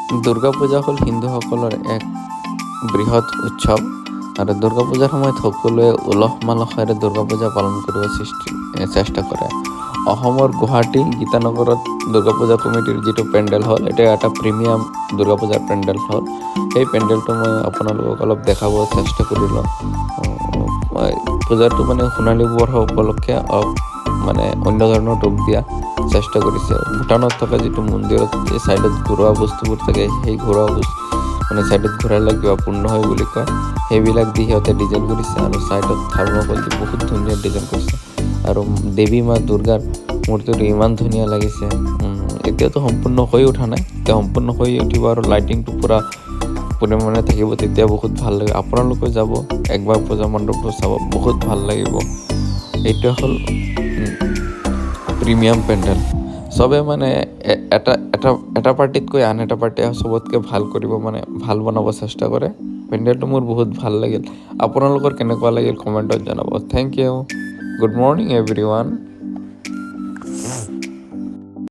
দুৰ্গা পূজা হ'ল হিন্দুসকলৰ এক বৃহৎ উৎসৱ আৰু দুৰ্গা পূজাৰ সময়ত সকলোৱে উলহ মালহেৰে দুৰ্গা পূজা পালন কৰিব চেষ্টা কৰে। অসমৰ গুৱাহাটী গীতানগৰত দুৰ্গা পূজা কমিটিৰ যিটো পেণ্ডেল হ'ল, এটা এটা প্ৰিমিয়াম দুৰ্গা পূজাৰ পেণ্ডেল হ'ল। সেই পেণ্ডেলটো মই আপোনালোকক অলপ দেখাব চেষ্টা কৰিলোঁ। পূজাটো সোণালী বৰ্ষ উপলক্ষে মানে অন্য ধৰণৰ ৰূপ দিয়া চেষ্টা কৰিছে। ভূটানত থকা যিটো মন্দিৰত এই ছাইডত ঘৰুৱা বস্তুবোৰ থাকে, সেই ঘৰুৱা বস্তু ছাইডত ঘূৰালে কিবা পূৰ্ণ হয় বুলি কয়, সেইবিলাক দি সিহঁতে ডিজাইন কৰিছে আৰু ছাইডত থাৰ্মকল দি বহুত ধুনীয়া ডিজাইন কৰিছে। আৰু দেৱী মা দুৰ্গাৰ মূৰ্তিটো ইমান ধুনীয়া লাগিছে। এতিয়াতো সম্পূৰ্ণ হৈ উঠা নাই, এতিয়া সম্পূৰ্ণ হৈ উঠিব আৰু লাইটিংটো পূৰা পৰিমাণে থাকিব, তেতিয়া বহুত ভাল লাগিব। আপোনালোকে যাব একবাৰ পূজা মণ্ডপটো চাব, বহুত ভাল লাগিব। এইটোৱে হ'ল প্ৰিমিয়াম পেণ্ডেল। চবে এটা পাৰ্টিতকৈ আন এটা পাৰ্টিয়ে চবতকৈ ভাল কৰিব ভাল বনাব চেষ্টা কৰে। পেণ্ডেলটো মোৰ বহুত ভাল লাগিল। আপোনালোকৰ কেনেকুৱা লাগিল কমেণ্টত জনাব। Thank you. Good morning everyone.